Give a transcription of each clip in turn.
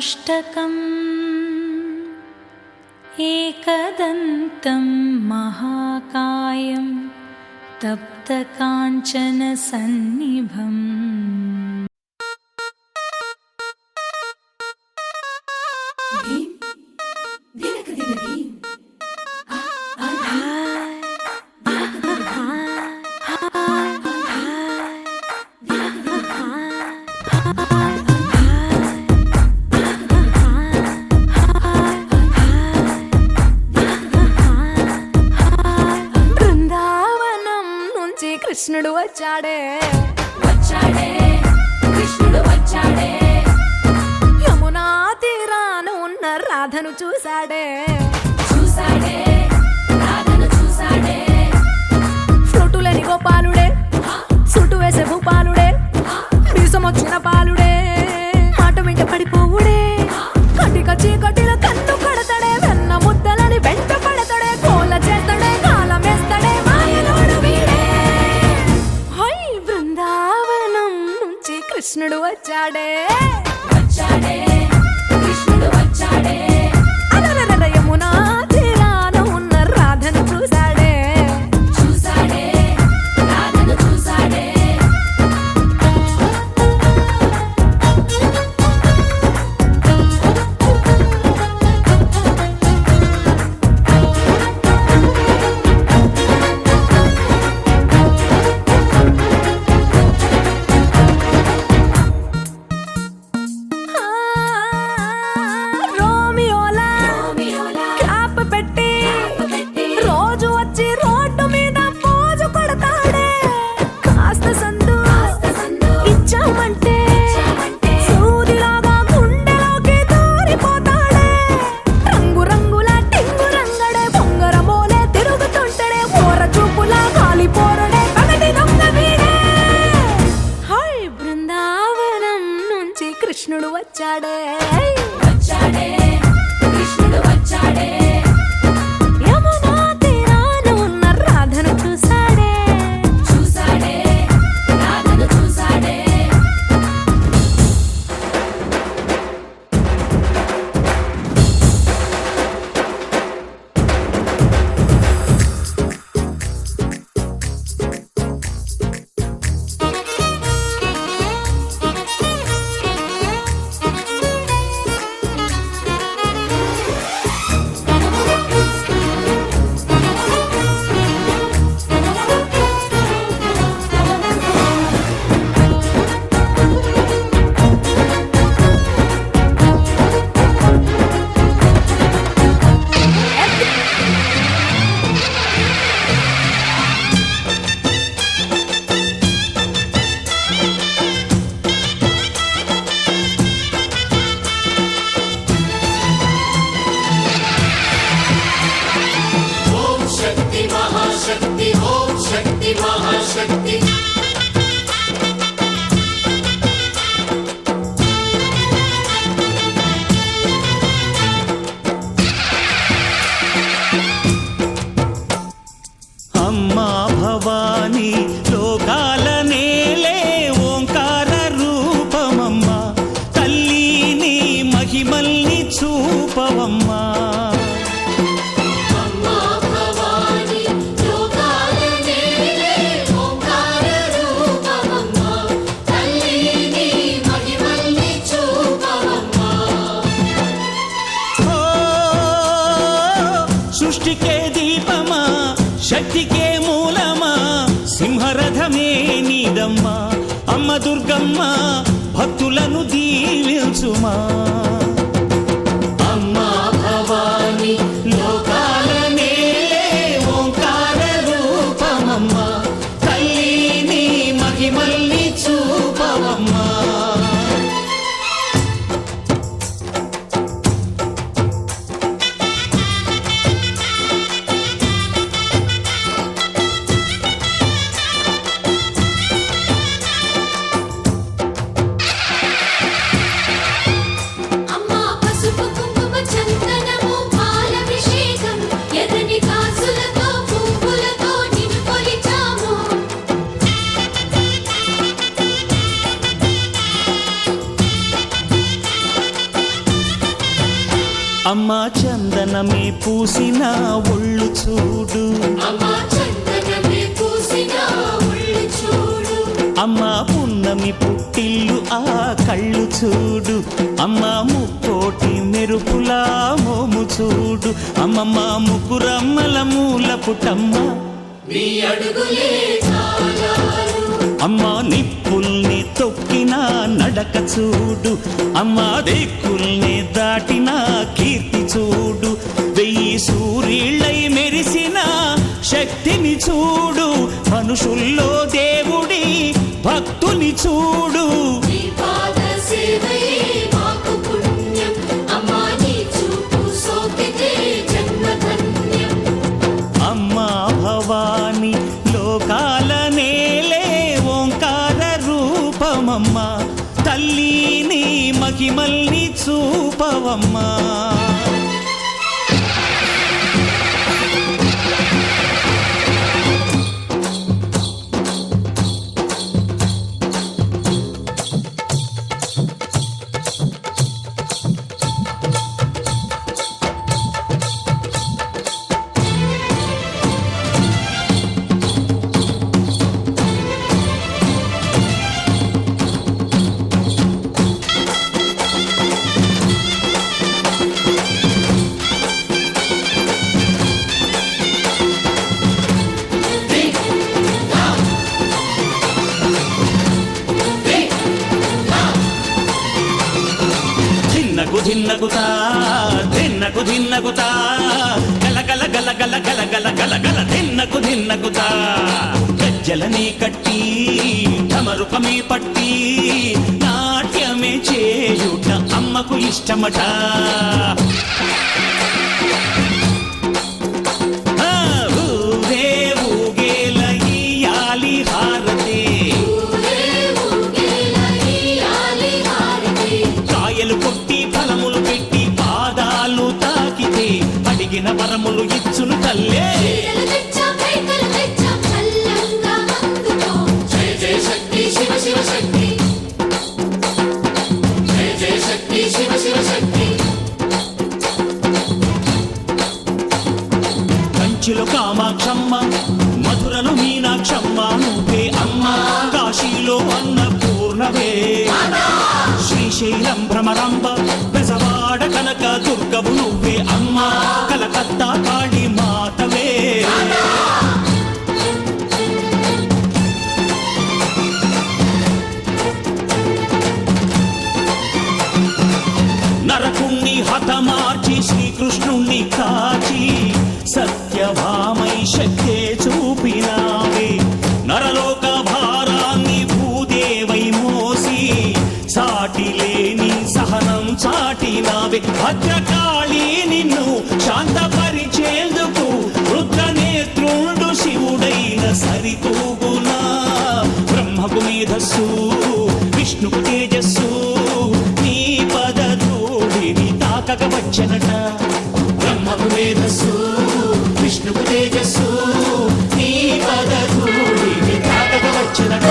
अष्टकम् एकदन्तं महाकायं तप्तकाञ्चनसन्निभम् కృష్ణుడు వచ్చాడే వచ్చాడే కృష్ణుడు వచ్చాడే యమునా తీరాన ఉన్న రాధను చూశాడే చూశాడే రాధను చూశాడే ఫ్లూటులేని గోపాలుడే సుటు వేసే భూపాలుడే మీసమొచ్చిన పాలుడే మాట వెంట పడిపోవుడే కటిక చీకటిలో కన్ను కడతాడే వెన్న ముద్దలని వెంట పడతాడే కోల చేస్తాడే కాలం వేస్తాడే మాయలోడు వీడే బృందావనం నుంచి కృష్ణుడు వచ్చాడే వచ్చాడే కృష్ణుడు వచ్చాడే అలరల యమునా తీరాన ఉన్న రాధను చూశాడే చూశాడే రాధను చూశాడే రోమియోలా క్లాప్ పెట్టి రోజు వచ్చి రోడ్డు మీద పోజు కొడతాడే కాస్త సందు ఇచ్చామంటే సూదిలాగా గుండెలోకి దూరిపోతాడే రంగు రంగుల టింగు రంగడే బొంగరమోలే తిరుగుతుంటాడే ఓర చూపులా కాలిపోరడే పగటి దొంగ వీడే హై బృందావనం నుంచి కృష్ణుడు వచ్చాడే వచ్చాడే కృష్ణుడు వచ్చాడే యమునా తీరాన ఉన్న రాధను చూశాడే చూశాడే రాధను చూశాడే ఓం శక్తి మహాశక్తి ఓం శక్తి మహాశక్తి అమ్మా భవానీ లోకాల నేలే ఓంకార రూపమమ్మా తల్లి నీ మహిమల్ని చూపవమ్మా అమ్మా భవాని లోకాల నేలే ఓంకార రూపమమ్మా తల్లి నీ మహిమల్ని చూపవమ్మా ఓ సృష్టికే దీపమా శక్తికే మూలమా సింహరథమే నీదమ్మా అమ్మ దుర్గమ్మ భక్తులను దీవించుమా అమ్మా భవాని లోకాల నేలే ఓంకార రూపమమ్మా తల్లి నీ మహిమల్ని చూపవమ్మా అమ్మా పసుపు కుంకుమ చందనము పాలభిషేకం ఎర్రని కాసులతో పువ్వులతో నిన్ను కొలిచాము చందనమే పూసిన ఒళ్ళు చూడు అమ్మా చందనమే పూసిన ఒళ్ళు చూడు అమ్మ పున్నమి పుట్టిల్లు ఆ కళ్ళు చూడు అమ్మ ముక్కోటి మెరుపులా మోము చూడు అమ్మమ్మ ముకురమ్మల మూల పుట్టమ్మ నీ అడుగులే చాలాలు అమ్మ నిప్పుల్ని తొక్కిన నడక చూడు అమ్మ దిక్కుల్ని దాటిన కీర్తి చూడు 1000 సూర్యుళ్ళై మెరిసిన శక్తిని చూడు మనుషుల్లో దేవుడి భక్తుని చూడు నీ పాద సేవయే మాకు పుణ్యం అమ్మా నీ చూపు సోకితే జన్మధన్యం అమ్మా భవాని లోకాల నేలే ఓంకార రూపమమ్మ తల్లిని మహిమల్ని చూపవమ్మా ధిన్నగుతా ధిన్నగుతా గల గల గల గల గల గల గల గల ధిన్నగుతా గజ్జలనే కట్టి ఢమరుకమే పట్టి నాట్యమే చేయుట అమ్మకు ఇష్టమట ఊరే ఊగేల ఇయ్యాలి హారతి కాయలు కొట్టి ఫలములు పెట్టి పాదాలు తాకితే అడిగిన వరములు ఇచ్చును తల్లే జయ జయ శక్తి శివ శివ శక్తి జయ జయ శక్తి శివ శివ శక్తి కంచిలో కామాక్షమ్మ మధురలో మీనాక్షమ్మ నువ్వే అమ్మ కాశీలో అన్నపూర్ణవే శ్రీశైలం భ్రమరాంబ బెజవాడ కనక దుర్గవు నువ్వే అమ్మ కలకత్తా కాళీ మాతవే నరకుణ్ణి హతమార్చి శ్రీకృష్ణుణ్ణి కాచి సత్యభామై శక్తే చూపినావే నరలోక భారాన్ని భూదేవై మోసి సాటి లేని సహనం చాటినావే భద్రకాళి నిన్ను శాంతపరిచేందుకు రుద్రనేత్రుండు శివుడైన సరితూగునా బ్రహ్మకు మేధస్సు విష్ణుకు తేజస్సు నీ పదధూళిని తాకక వచ్చనట బ్రహ్మకు మేధస్సు విష్ణుకు తేజస్సు నీ పదధూళిని తాకక వచ్చనట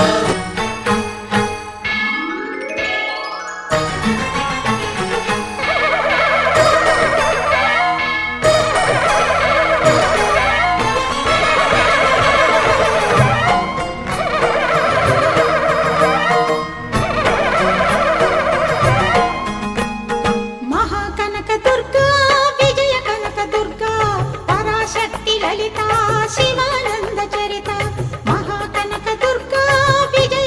మహాకనక దుర్గా విజయ కనక దుర్గా పరాశక్తి లలిత శివానంద చరిత మహాకనక దుర్గా విజయ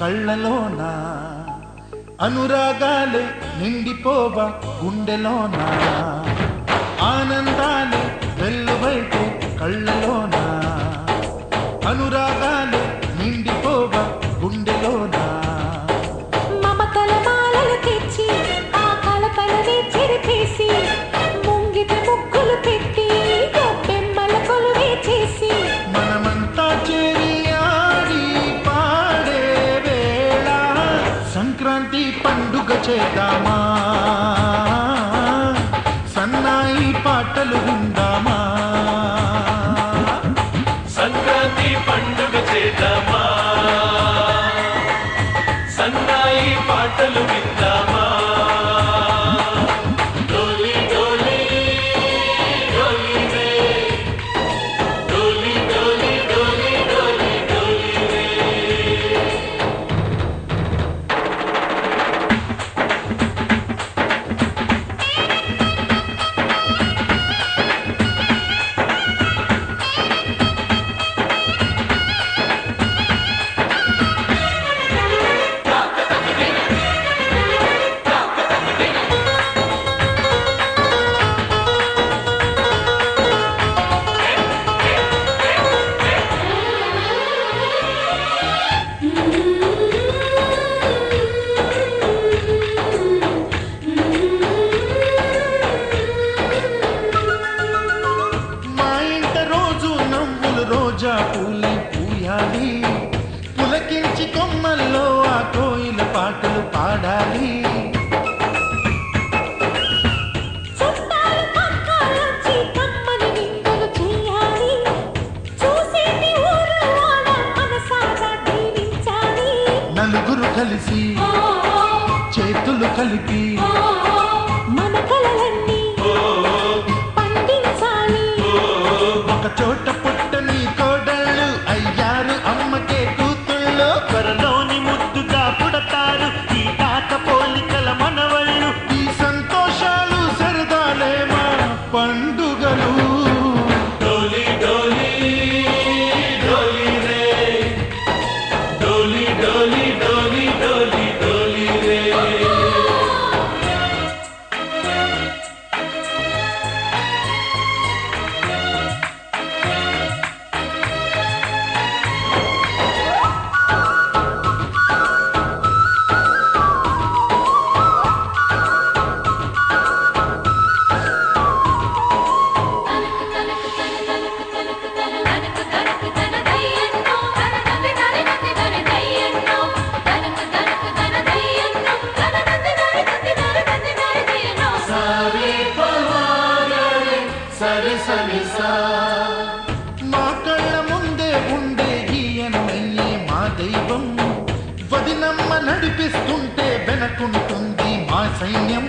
కళ్ళలోన అనురాగాలే నిండిపోవా గుండెలోన ఆనందాలే వెల్లువైతే కళ్ళలోన అనురాగాలే నిండిపోవా గుండెలోన మమతల మాలలు తెచ్చి ఆ కలతలని చెరిపేసి ముంగిట ముగ్గులు పెట్టి గొప్పెమ్మల కొలువే చేసి మనమంతా చేరి ఆడి పాడే వేళ సంక్రాంతి పండుగ చేద్దామా సన్నాయి పాటలు విందామా సంక్రాంతి పండుగ చేద్దామా సన్నాయి పాటలు విందామా డోలి డోలి డోలి రే డోలి డోలి డోలి డోలి డోలి రే మా ఇంట రోజు నవ్వులు రోజా పూలే పూయాలి పులకించి కొమ్మల్లో ఆ కోయిల పాటలు పాడాలి చుట్టాలు పక్కాలొచ్చి కమ్మని విందులు చేయాలి చూసేటి ఊరు వాడ మనసారా దీవించాలి నలుగురు కలిసి చేతులు కలిపి మన కలలన్నీ పండించాలి ఒక చోట పుట్టని కోడళ్ళు అయ్యారు అమ్మకే కూతుళ్ళు త్వరలోని ముద్దుగా పుడతారు ఈ తాత పోలికల మనవళ్ళు ఈ సంతోషాలు సరదాలే మా పండుగలు డోలి డోలి డోలి రే డోలి డోలి డోలి డోలి డోలి రే సరి సరి సా మా కళ్ళ ముందే ఉండే ఈయనయ్యే మా దైవం వదినమ్మ నడిపిస్తుంటే వెనకుంటుంది మా సైన్యం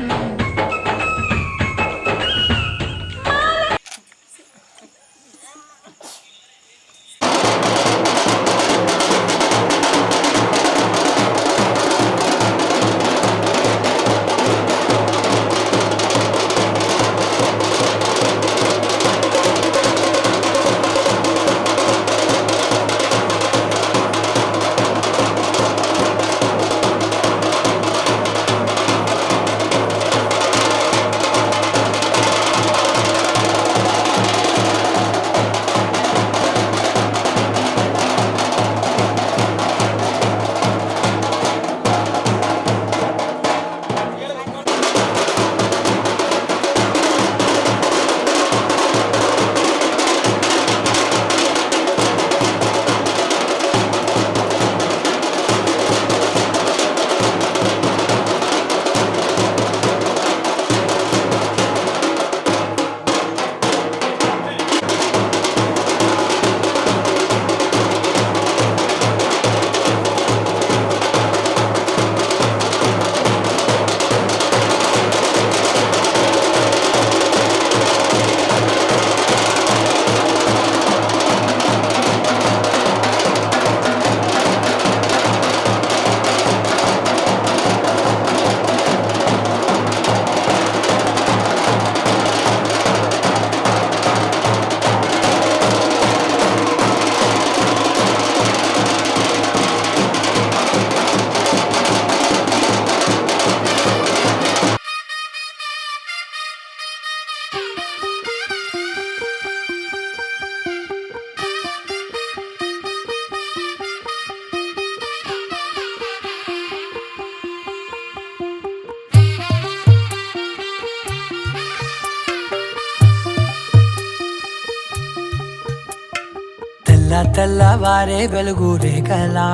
తెల్లవారే వెలుగు రేఖలా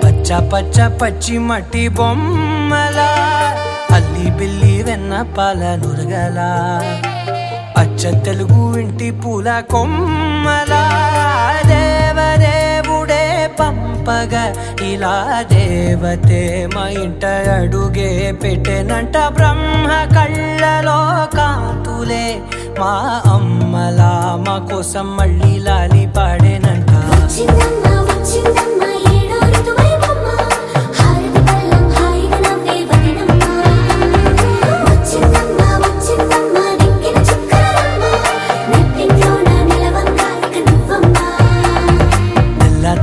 పచ్చ పచ్చ పచ్చి మట్టి బొమ్మలా అల్లి బిల్లి వెన్న పాల నురగలా అచ్చ తెలుగు ఇంటి పూల కొమ్మలా దేవదేవుడే పంపగా ఇలా దేవతే మా ఇంట అడుగే పెట్టెనంట బ్రహ్మ కళ్ళలో కాంతులే మా అమ్మలా మా కోసం మళ్ళీ లాలి పాడేనంట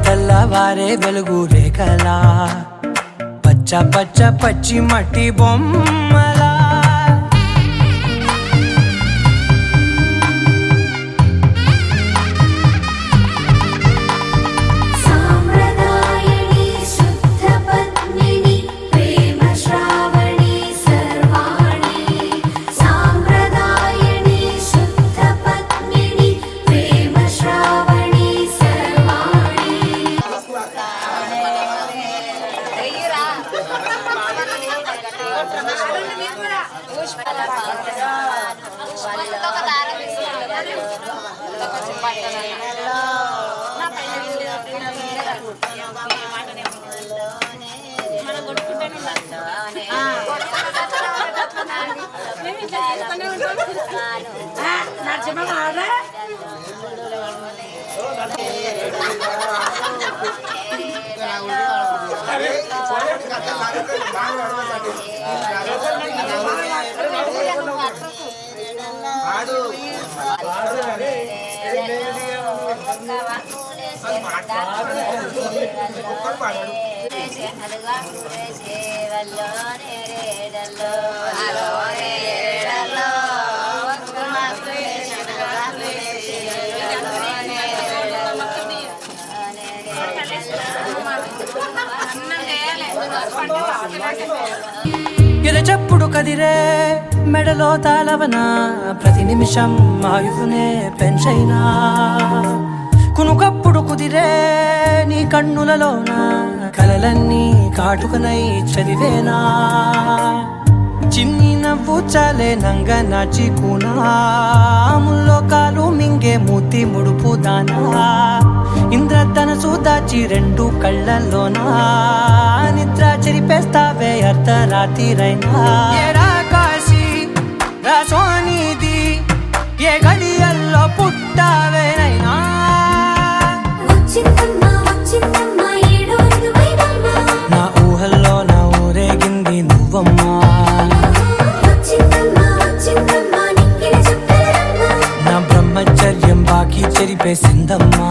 తెల్లవారే వెలుగు రేఖలా పచ్చ పచ్చ పచ్చి మట్టి బొమ్మలా ఎరచప్పుడు కదిరే మెడలో తాళవన ప్రతి నిమిషం ఆయువునే పెంచైనా కునుకప్పుడు కుదిరే నీ కన్నులలోన కలలన్నీ కాటుకనై చదివేనా చిన్ని నవ్వు చాలే నంగ నాచి కూనాముల్లో కాలు మింగే మూతి ముడుపు దానా ఇంద్రధనసు దాచి రెండు కళ్ళల్లోనా నిద్ర చెరిపేస్తావే అర్ధరాత్రిరైనా ఏరా కాశీ రా సోనిది ఏ గడియల్లో పుట్టావేనైనా నా ఊహల్లో నా ఊరేగింది నువ్వమ్మా నా బ్రహ్మచర్యం బాకీ చెరిపేసిందమ్మా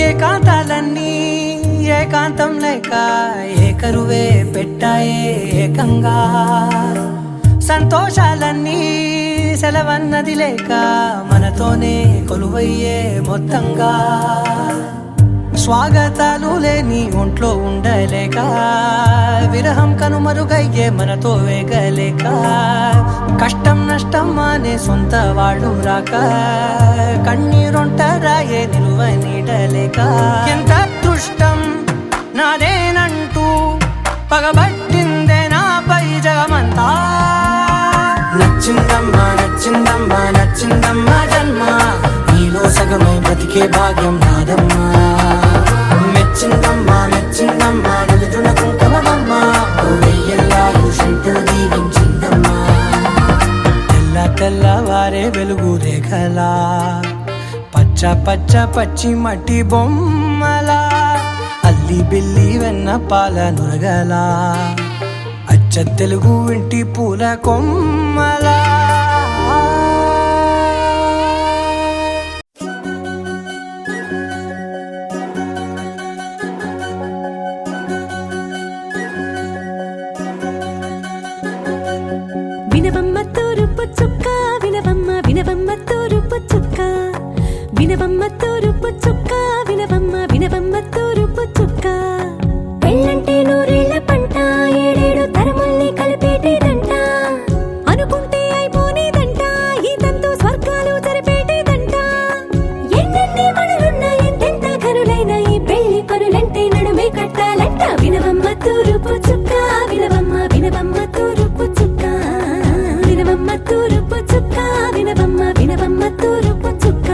ఏకాంతాలన్నీ ఏకాంతం లేక ఏకరువే పెట్టాయే ఏకంగా సంతోషాలన్నీ సెలవన్నది లేక మనతోనే కొలువయ్యే మొత్తంగా స్వాగతాలు లేని ఒంట్లో ఉండలేక విరహం కనుమరుగయ్యే మనతో వేగలేక కష్టం నష్టం అనే సొంత వాళ్ళు రాక కన్నీరొంటరాయే నిలువ నీడలేక ఎంత అదృష్టం నాదేనంటూ పగబట్టిందే నాపై జగమంతా నచ్చిందమ్మా నచ్చిందమ్మా నచ్చిందమ్మా జన్మ నీలో సగమై బ్రతికే భాగ్యం నాదమ్మా మెచ్చిందమ్మా మెచ్చిందమ్మా నుదుటిన కుంకుమమ్మా వెయ్యల్లాగు శంకరు దీవించిందమ్మా తెల్లవారే వెలుగు రేఖలా పచ్చ పచ్చ పచ్చి మట్టి బొమ్మలా అల్లి బిల్లి వెన్న పాల నురగలా అచ్చ తెలుగు ఇంటి పూల కొమ్మలా వినవమ్మ తూరుపు చుక్క వినవమ్మ వినవమ్మ తూరుపు చుక్క విన వినవమ్మ తూరుపు చుక్క వినవమ్మ వినవమ్మ తూరుపు చుక్క పెళ్ళంటే నూరేళ్ల పంట ఏడేడు తరముల్ని కలిపేటేదంట అనుకుంటే అయిపోనేదంట ఈ తంతు స్వర్గాలు జరిపేటేదంట ఎన్నెన్ని మనులున్నా ఎంతెంత కనులైన ఈ పెళ్లి పనులంటే నడుమే కట్టాలంట వినవమ్మ తూరుపు చుక్క వినవమ్మ వినవమ్మ తూరుపు చుక్క వినవమ్మ తూరుపు చుక్క వినవమ్మ వినవమ్మ తూరుపు చుక్క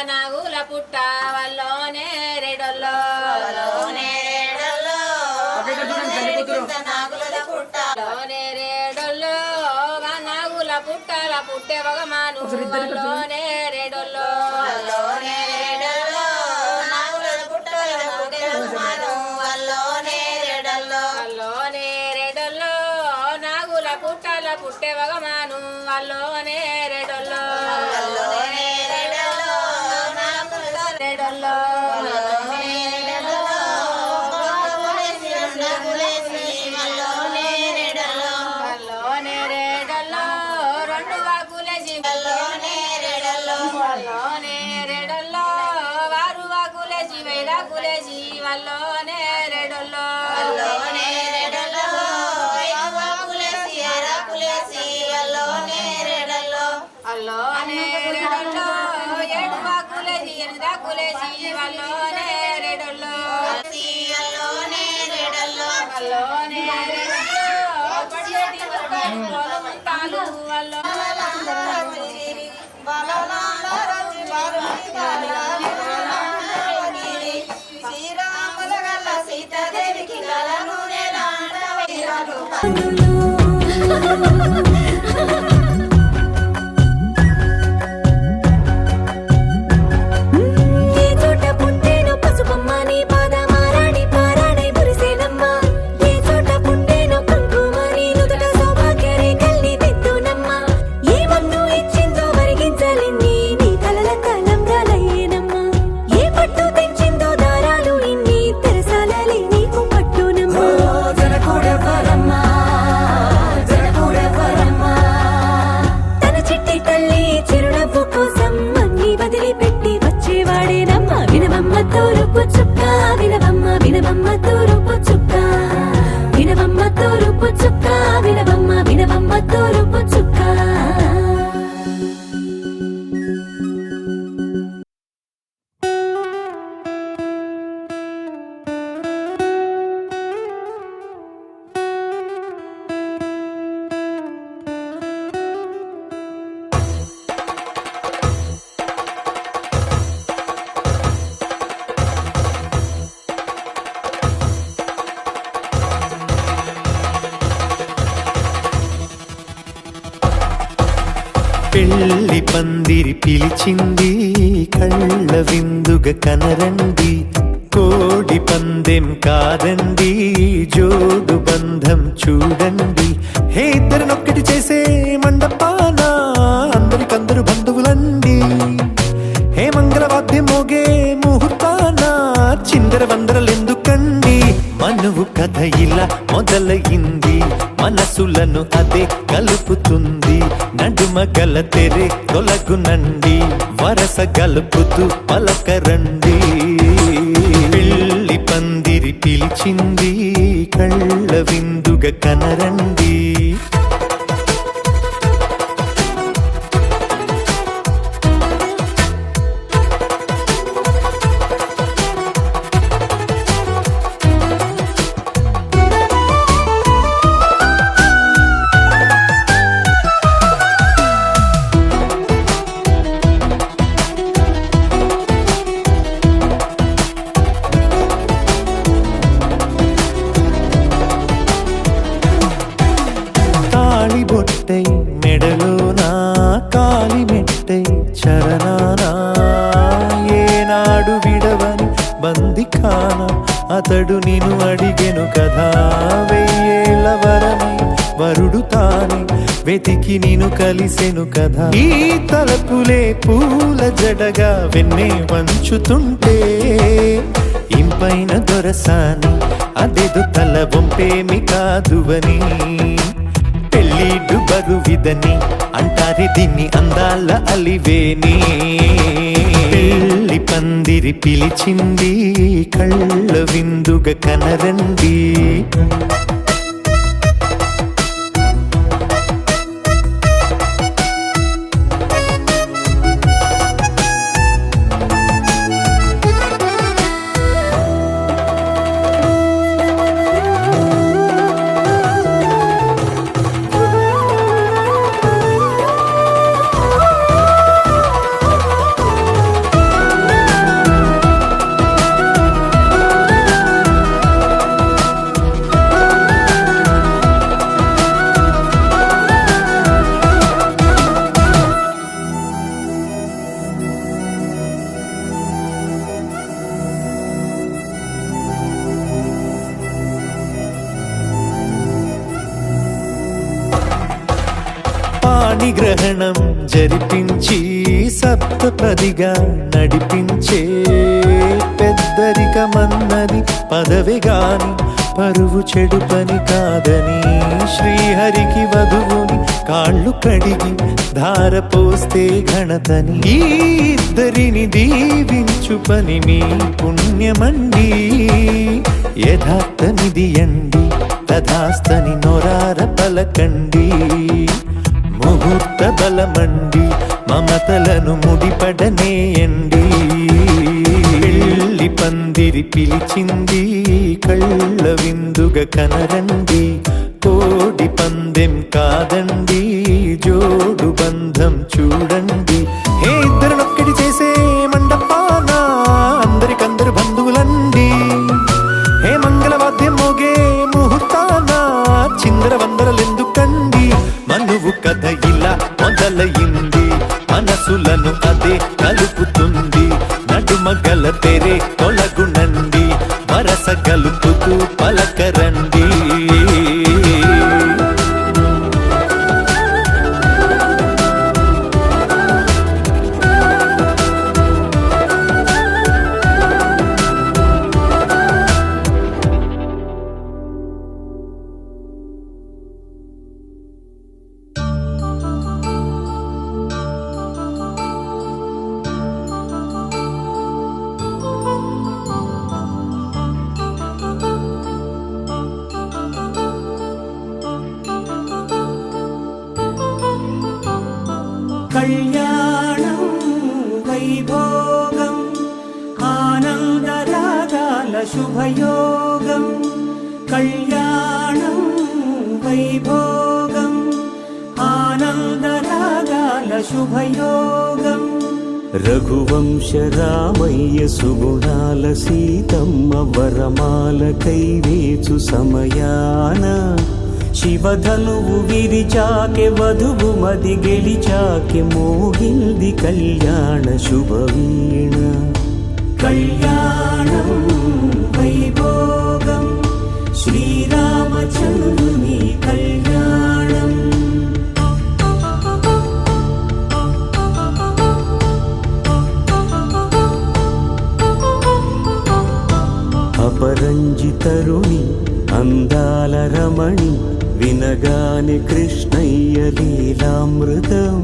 నాగుల పుట్ట వల్లో నేరేడొల్లో నేరేడొల్లో నాగుల పుట్టల పుట్టే వగమాను వల్లో నేరేడొల్లో నేరేడొల్లో నాగుల పుట్టల పుట్టే వగమాను వల్లో నేరేడొల్లో పెళ్లి పందిరి పిలిచింది కళ్ళ విందుగ కనరండి కోడి పందెం కాదండి జోడు బంధం చూడండి హే ఇద్దరినొక్కటి చేసే మండపాన అందరికందరు బంధువులండి హే మంగళవాద్యం మోగే ముహూర్తాన చిందర వందరలెందుకండి మనువు కథ ఇలా మొదలయింది మనసులను అదే కలుపుతుంది నడుమ గల తెరే తొలగునండి వరస గలుపుతూ పలకరండి పెళ్లి పందిరి పిలిచింది కళ్ళ విందుగ కనరండి మెట్టై మెడలో నా కాలి మెట్టై చరణానా ఏనాడు విడవని బందిఖాన అతడు నిన్ను అడిగెను కదా వెయ్యేళ్ళ వరమై వరుడు తానే వెతికి నిన్ను కలిసెను కదా ఈ తలపులే పూల జడగా వెన్నే వంచుతుంటే ఇంపైన దొరసాని అదేదో తల వంపేమి కాదువని పెళ్ళిడు బరువిదని అంటారే దీన్ని అందాల అలివేని పెళ్ళి పందిరి పిలిచింది కళ్ళ విందుగా కనరండి గ్రహణం జరిపించి సప్తపదిగా నడిపించే పెద్దరికమన్నది పదవి గాని పరువు చెడు పని కాదని శ్రీహరికి వధువుని కాళ్ళు కడిగి ధార పోస్తే ఘనతని ఈ ఇద్దరిని దీవించు పని మీ పుణ్యమండి యథార్థనిది అండి తథాస్తని నొరార పలకండి ముహూర్త బలమండి మమతలను ముడిపడనేయండి పెళ్ళి పందిరి పిలిచింది కళ్ళ విందుగా కనరండి కోడి పందెం కాదండి జోడు బంధం చూడండి హే ఇద్దరినొక్కటి చేసే మండపాన అందరికందరు బంధువులండి హే మంగళవాద్యం మోగే ముహూర్తాన చిందర వందరలెందుకండి మనువు కథ ఇలా మొదలయింది మనసులను అదే కలుపుతుంది నడుమగల తెరే తొలగునండి వరస గలుపుతూ పలకరండి కళ్యాణం వైభోగం ఆనందరాగాల శుభయోగం కళ్యాణం వైభోగం ఆనందరాగాల శుభయోగం రఘువంశ రామయ్య సుగుణాల సీతమ్మ వరమాల కైవేచు సమయాన శివధనువు విరిచాకె వధువు మది గెలిచాకె మోగింది కళ్యాణ శుభవీణ కళ్యాణం వైభోగం శ్రీరామచంద్రుని కళ్యాణం అపరంజి తరుణి అందాల రమణి వినగాని కృష్ణయ్య లీలామృతం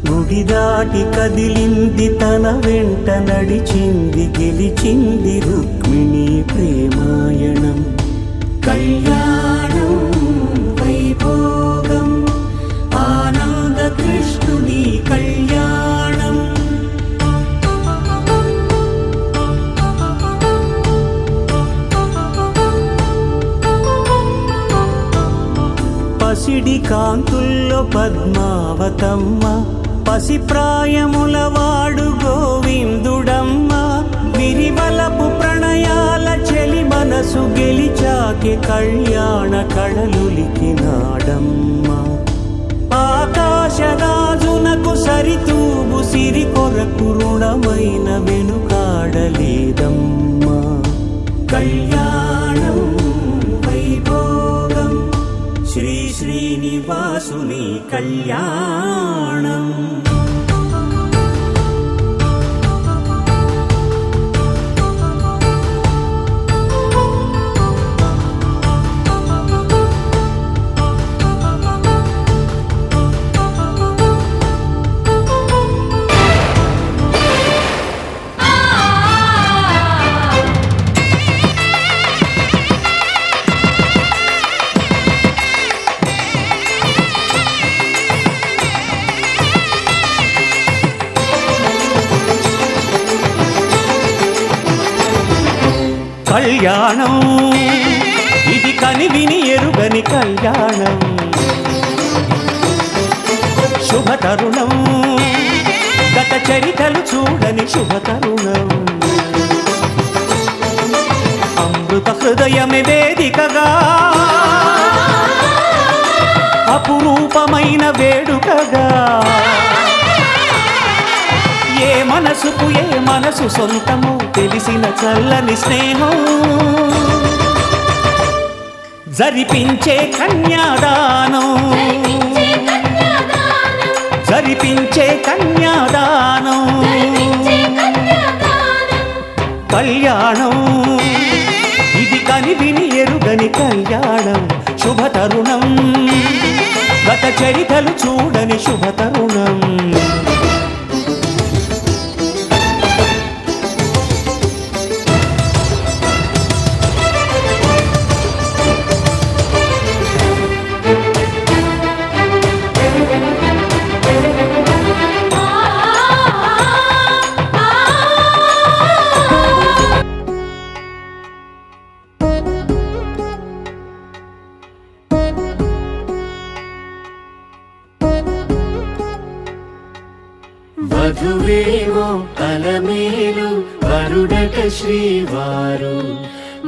గుడి దాటి కదిలింది తన వెంట నడిచింది గెలిచింది రుక్మిణి ప్రేమాయణం కళ్యాణం వైభోగం ఆనంద కృష్ణుని కళ్యాణం పసిడి కాంతుల్లో పద్మావతమ్మ పసిప్రాయముల వాడు గోవిందుడమ్మ విరివలపు ప్రణయాల చెలి మనసు గెలిచాకే కళ్యాణ కళలులికినాడమ్మ శ్రీనివాసుని కళ్యాణం. కళ్యాణం ఇది కనివిని ఎరుగని కళ్యాణం. శుభతరుణం గత చరితలు చూడని శుభతరుణం. అమృత హృదయమే వేదికగా అపురూపమైన వేడుకగా ఏ మనసుకు ఏ మనసు సొంతము తెలిసిన చల్లని స్నేహం జరిపించే కన్యాదానం. జరిపించే కన్యాదానం. కళ్యాణం ఇది కనివిని ఎరుగని కళ్యాణం. శుభతరుణం గత చరితలు చూడని శుభతరుణం. వధువేవో అలమేలు వరుడట శ్రీవారు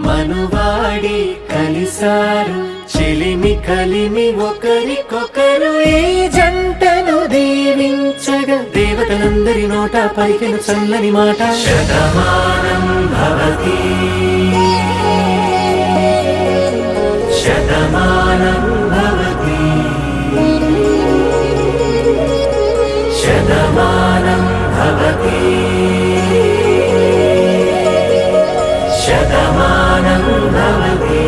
మనువాడి కలిసారు చెలిమి కలిమి ఒకరికొకరు ఈ జంటను దీవించగా దేవతలందరి నోట పలికిన చల్లని మాట శతమానం భవతి శతమానం భవతి శతమానం భవతి శతమానం భవతి.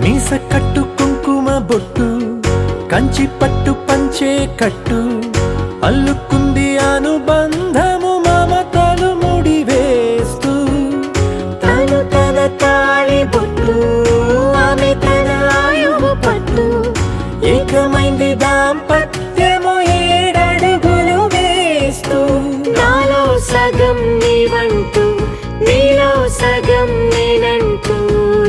మీస కట్టు కుంకుమ బొట్టు కంచి పట్టు పంచే కట్టు అల్లుకుంది అనుబంధము మమతలు ముడివేస్తూ తను తన తాళి బొట్టు ఆమె తన ఆయువు పట్టు ఏకమైంది దాంపత్యము 7 అడుగులు వేస్తూ నాలో సగం నీవంటూ నీలో సగం నేనంటూ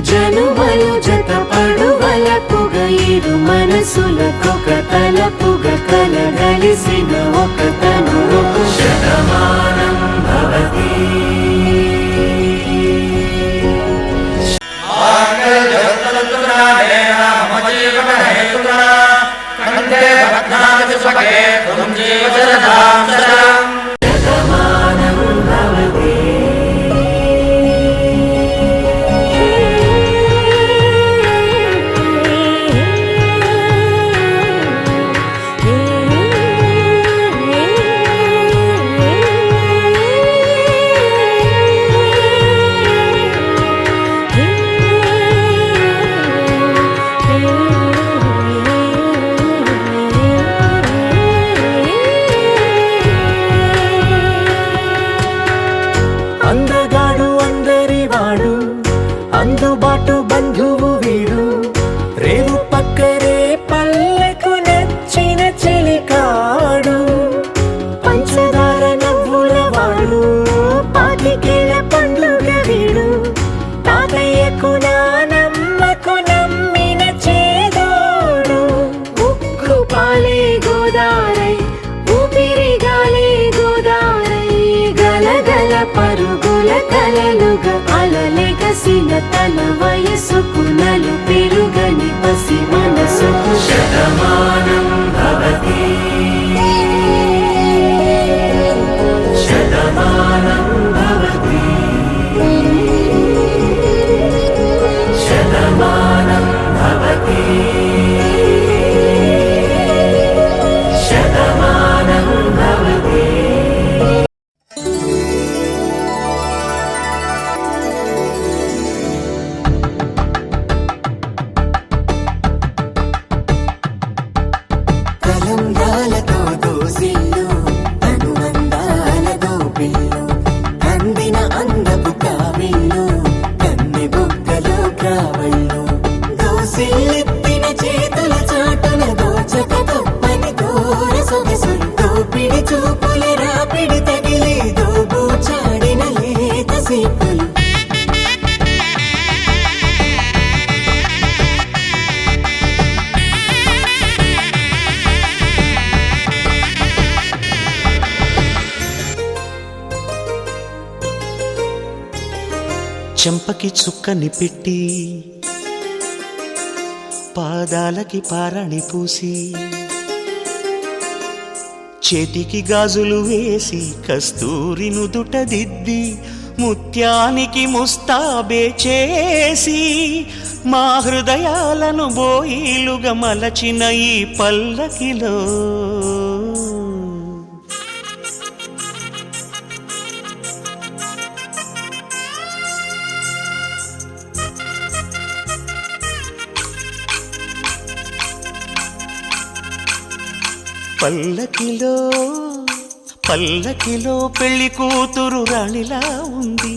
జనుమలు జత పడువలపుగ ఇరు మనసులకొక తలపుగ కలగలిసిన ఒక తను శతమానం భవతి. అందుబాటు బంధువు వీడు రేవు పక్కరే పల్లెకు నచ్చిన చెలికాడు పంచదార నవ్వుల వాడు పాతికేల పండుగ వీడు తాతయ్యకు నానమ్మకు నమ్మిన చేదోడు ఉక్కు పాలే గోదారై ఊపిరి గాలే గోదారై గలగల పరుగుల కలలుగా అలలెగసిన తన వయసుకు నలు పెరుగని పసి మనసుకు శతమానం భవతి శతమానం అందపు కావిళ్ళు కన్నె బుగ్గలు క్రావళ్ళు దోసిల్లెత్తిన చేతుల చాటున దోచక తప్పని దూర సొగసులు దోపిడి చూపుల రాపిడి తగిలి దోబు చాడిన లేత సీపులు చెంపకి చుక్కని పెట్టి పాదాలకి పారణి పూసి చేతికి గాజులు వేసి కస్తూరి నుదుట దిద్ది ముత్యానికి ముస్తాబే చేసి మా హృదయాలను బోయిలుగా మలచిన ఈ పల్లకిలో పల్లకిలో పల్లకిలో పెళ్లి కూతురు రాణిలా ఉంది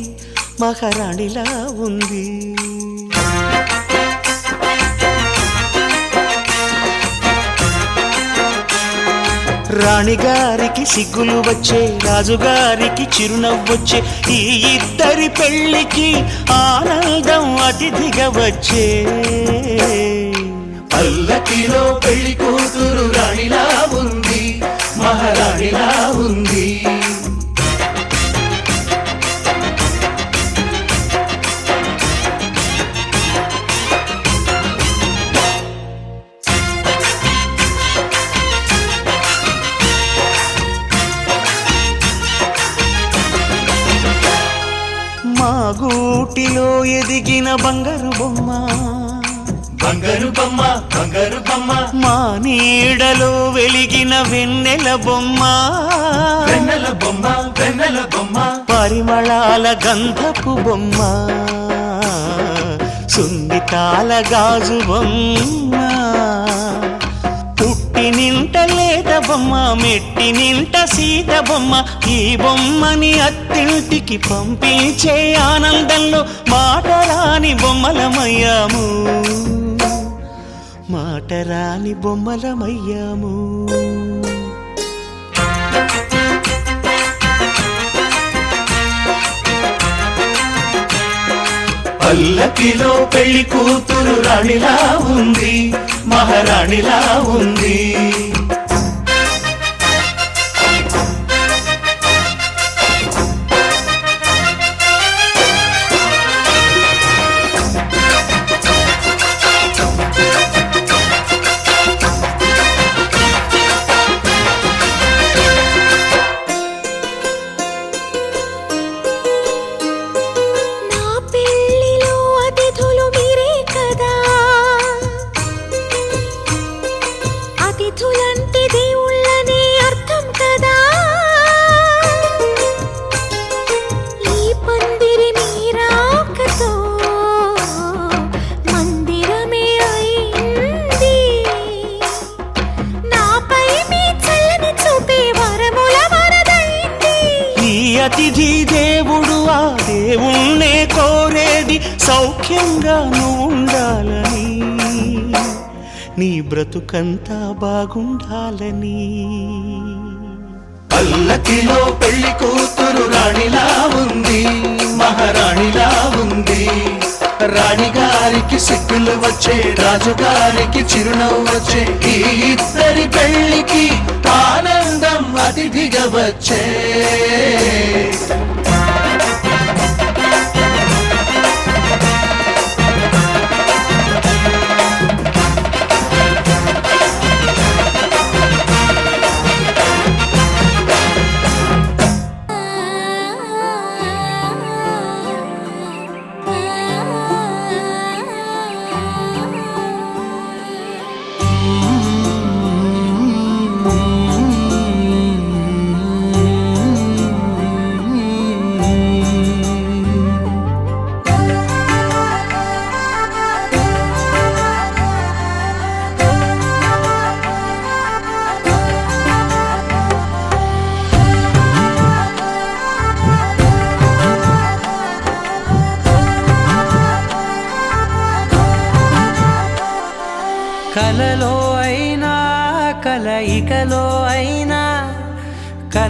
మహారాణిలా ఉంది రాణిగారికి సిగ్గులు వచ్చే రాజుగారికి చిరునవ్వొచ్చే ఈ ఇద్దరి పెళ్లికి ఆనందం అతిథిగా వచ్చే పల్లకిలో పెళ్లి కూతురు రాణిలా ఉంది మహారాణిలా ఉంది మా గూటిలో ఎదిగిన బంగారు బొమ్మ బంగారు బొమ్మ బంగారు బొమ్మ మా నీడలో వెలిగిన వెన్నెల బొమ్మ వెన్నెల బొమ్మ వెన్నెల బొమ్మ పరిమళాల గంధపు బొమ్మ సున్నితాల గాజు బొమ్మ పుట్టి నింట లేత బొమ్మ మెట్టి నింట సీత బొమ్మ ఈ బొమ్మని అత్తింటికి పంపించే ఆనందంలో మాటరాని బొమ్మలమయ్యాము మాటరాని బొమ్మలమయ్యాము పల్లకిలో పెళ్లి కూతురు రాణిలా ఉంది మహారాణిలా ఉంది అతిథులంటే దేవుళ్ళనే అర్థం కదా ఈ పందిరి మీరాకతో మందిరమే అయింది నాపై మీ చల్లని చూపే వరముల వరదైంది ఈ అతిథి దేవుడు ఆ దేవుణ్ణే కోరేది సౌఖ్యంగా నువ్వు ఉండాలని నీ బ్రతుకంతా బాగుండాలని పల్లకిలో పెళ్లి కూతురు రాణిలా ఉంది మహారాణిలా ఉంది రాణిగారికి సిగ్గులు వచ్చే రాజుగారికి చిరునవ్వు వచ్చే ఈ ఇద్దరి పెళ్లికి ఆనందం అతిథిగా వచ్చే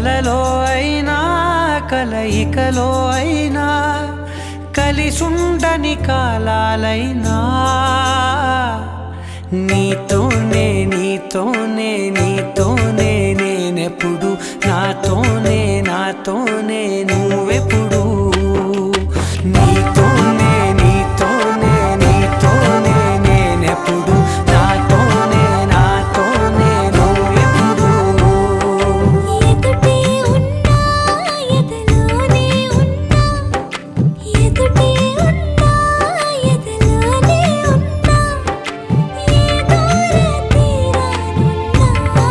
కలలో అయినా కలయికలో అయినా కలిసుండని కాలాలైనా నీతోనే నీతోనే నీతోనే నేనెప్పుడు నాతోనే నాతోనే నువ్వెప్పుడు నీతోనే నీతోనే నీతోనే నేనెప్పుడు నాతోనే నాతోనే నువ్వెప్పుడు ఎదుటే ఉన్నా ఎదలోనే ఉన్నా ఎదుటే ఉన్నా ఎదలోనే ఉన్నా ఏ దూర తీరానున్నా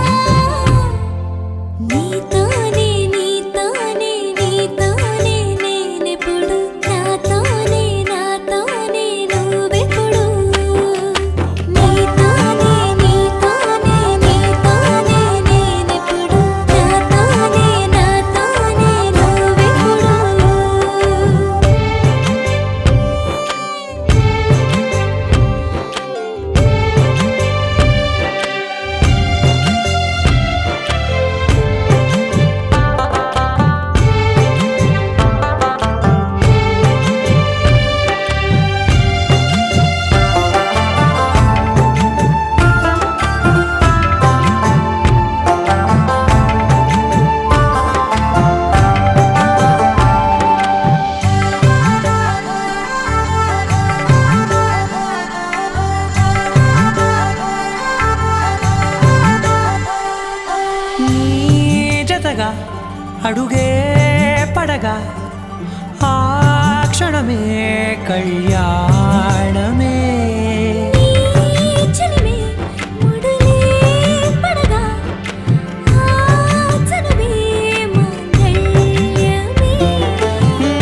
నీతోనే నీతోనే నీతోనే నేనెప్పుడు నాతోనే నాతోనే నువ్వెప్పుడు నీతోనే నీతోనే నీతోనే నేనెప్పుడు నాతోనే నాతోనే నువ్వెప్పుడు నీ జతగా అడుగే పడగా ఆ క్షణమే కళ్యాణమే చెలిమే ముడులే పడగా ఆచనమే మంగళ్యమే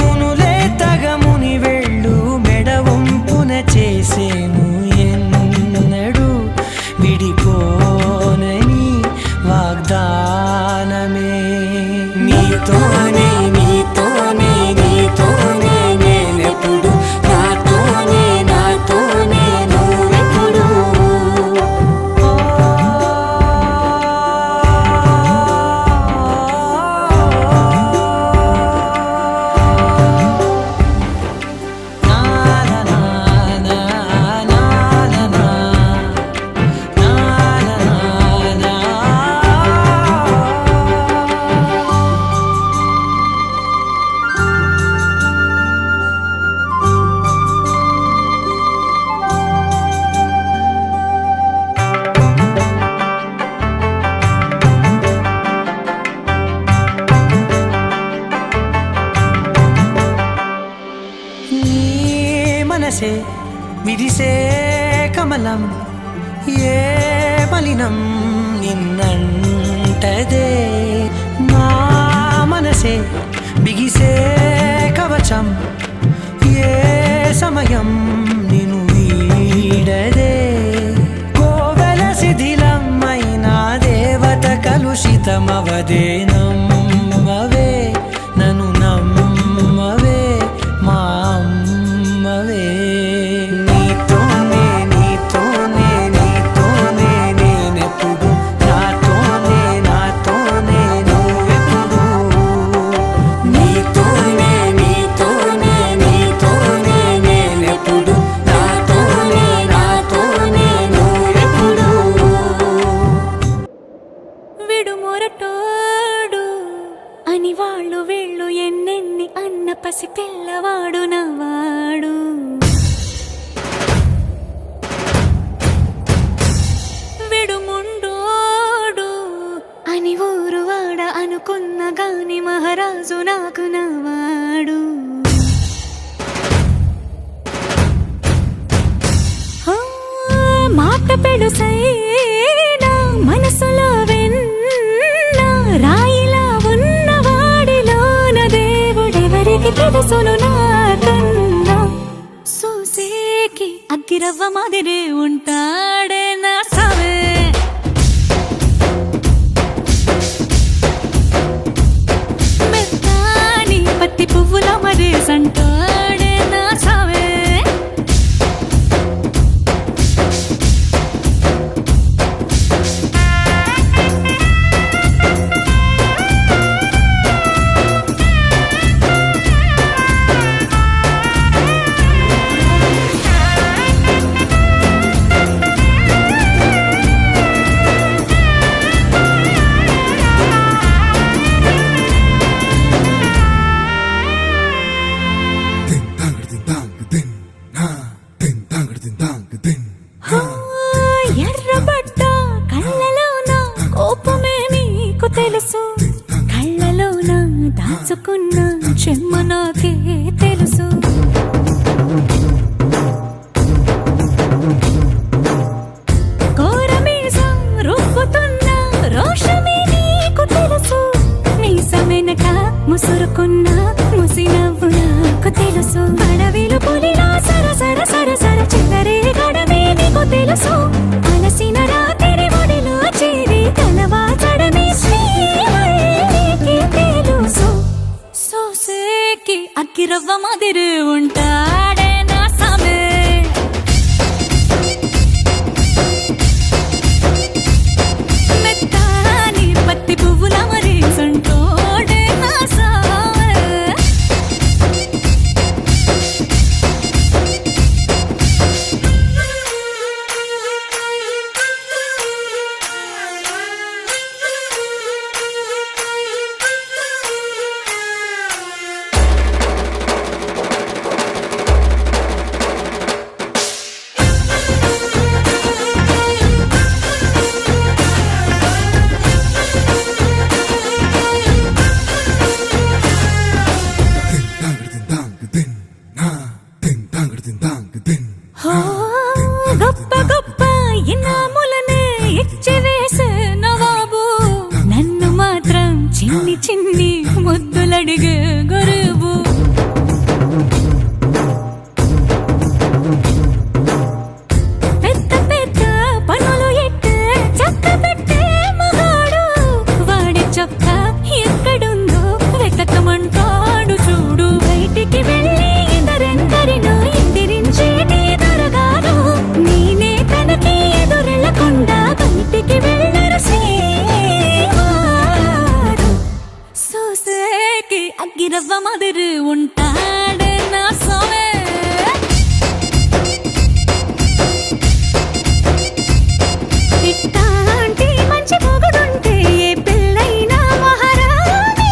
మునులే తగముని వెళ్ళు మెడవంపున చేసేను ఎన్నడు విడిపోనని వాగ్దానమే నీతోనే నీతోనే నీతోనే నేనెప్పుడు నాతోనే నాతోనే నువ్వెప్పుడు నా నా నా నా నా నా నా నా. నీ మనసే విరిసే కమలం ఏ మలినం నిన్నంటదే నా మనసే బిగిసే కవచం ఏ సమయం నిన్ను వీడదే కోవెల శిథిలమైన దేవత కలుషితమవదే నమ్మవే నన్ను నమ్మవే మా అమ్మవే నీతోనే నీతోనే నీతోనే నేనెప్పుడు నాతోనే నాతోనే నువ్వెప్పుడు నీతోనే నీతోనే నీతోనే నేనెప్పుడు నాతోనే నాతోనే నువ్వెప్పుడు విడుమొరటోడు అని వాళ్ళు వీళ్ళు ఎన్నెన్ని అన్న పసి పిల్లవాడు నవ్వాడు విడుముండోడు అని ఊరు వాడ అనుకున్న గాని మహారాజు నాకు నవ్వాడు మాట పెడుసైనా మనసులో వెన్న రాయిలా ఉన్నవాడిలోన దేవుడెవరికి తెలుసును నాకన్నా సూసేకి అగ్గిరవ్వ మాదిరే ఉంటాడే నా సవే మెత్తాని పత్తి పువ్వుల మరేసంటాడే నా సవే మాదిరి ఉంటాడే నా సామే మెత్తాని పత్తి పువ్వుల మరి సంటోడే నా సామే గొప్ప గొప్ప ఇనాములనే ఇచ్చి వేసే నవాబు నన్ను మాత్రం చిన్ని చిన్ని ముద్దులడిగే గురువు పెద్ద పెద్ద పనులు ఎట్టే చక్క పెట్టే మగాడు వాడి చొక్క ఎక్కడుందో వెతకమంటాడు చూడు బయటికి వెళ్ళి ఇద్దరెందరినో ఎదిరించేటి దొరగారు నేనే తనకి ఎదురెళ్ళకుండా బయటికి వెళ్ళరు శ్రీవారు సోసేకి అగ్గిరవ్వ మదిరి ఉంటాడే నా సోమే ఇట్టాంటి మంచి మొగుడుంటే ఏ పిల్లైనా మహారాణి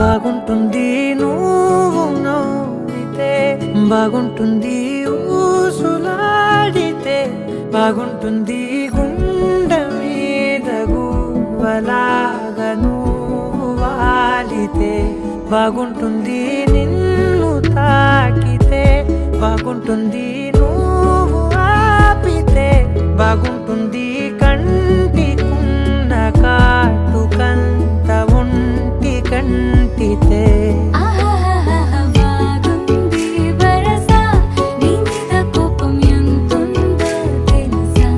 బాగుంటుంది నువ్వు నవ్వితే బాగుంటుంది ఊసులాడితే బాగుంటుంది గుండె మీద గువ్వలాగా నువ్వు వాలితే బాగుంటుంది నిన్ను తాకితే బాగుంటుంది నువ్వు ఆపితే బాగుంటుంది కంటికున్న కాటుకంత ఒంటి కంటితే బాగుంది వరస నీ మీద కోపం ఎంతుందో తెలుసా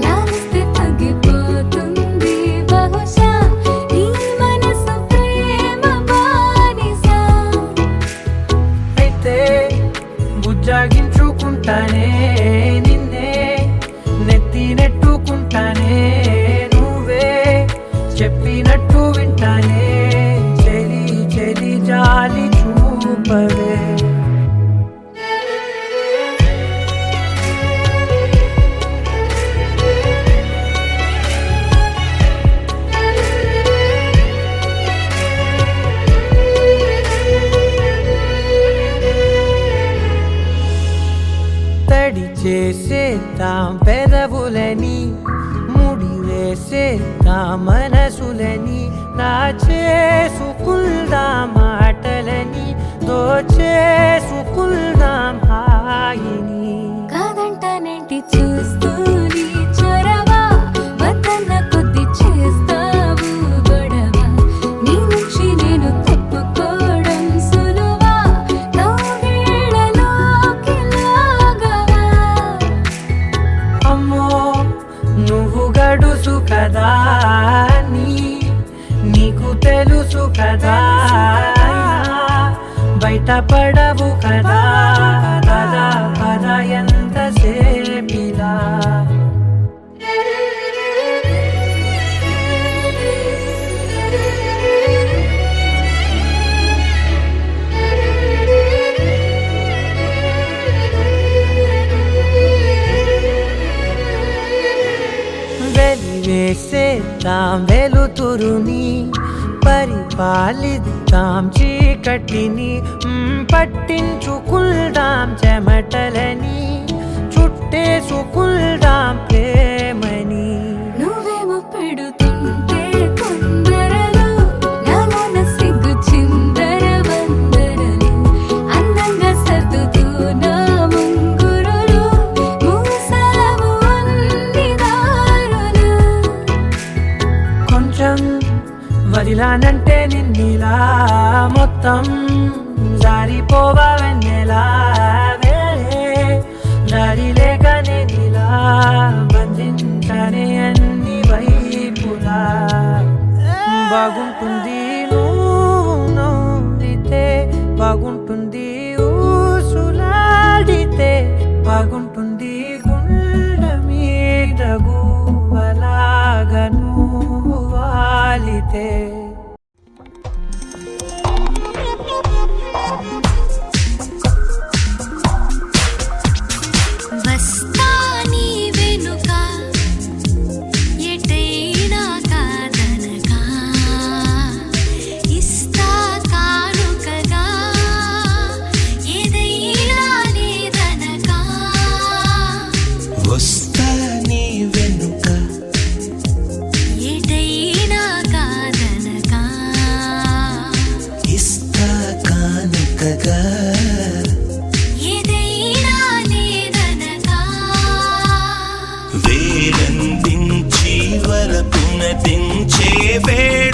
లాలిస్తే తగ్గిపోతుంది బహుశా నీ మనసు ప్రేమ బానిస అయితే బుజ్జాగించుకుంటానే నిన్నే నెత్తి నెట్టుకుంటానే నువ్వే చెప్పినట్టు వింటానే చెలి చెలి జాలి చూపవే తడి చేసేద్దాం పెదవులని ముడి వేసేద్దాం మనసులని నా చేసుకుందాం మాటలని దోచేసుకుందాం హాయిని కాదంటానేంటి చూస్తూని చొరవ వద్దన్న కొద్ది చేస్తావు గొడవ నీ నుంచి నేను తప్పుకోవడం సులువా నవ్వేళ్ళలోకి లాగవా అమ్మో నువ్వు గడుసు కదా నీకు తెలుసు కదా బయట పడవు కదా పద పద ఎంతసేపిలా వెలివేసేద్దాం వెలుతురుని పరిపాలిద్దాం చీకటిని పట్టించుకుందాం చెమటలని చుట్టేసుకుందాం ప్రేమని నువ్వేమో పెడుతుంటే కొందరలు నాలోన సిగ్గు చిందర వందరలు అందంగా సర్దుతూ నా ముంగురులు మూసావు వదిలానంటే నిన్నిలా మొత్తం జారిపోవా వెన్నెలా దారి లేక నేనిలా బంధించనే అన్ని వైపులా బాగుంటుంది నువ్వు నవ్వితే బాగుంటుంది ఊసులాడితే బాగుంటుంది గుండె మీద గువ్వలాగా నువ్వు వాలితే వస్తా నీ వెనుక ఎటైనా కాదనగా ఇస్తా కానుకగా ఏదైనా లేదనగా వస్తా నీ వెనుక ఎటైనా కాదనగా ఇస్తా కానుకగా ఏదైనా లేదనగా వేలందించి వరపున దించే వేళ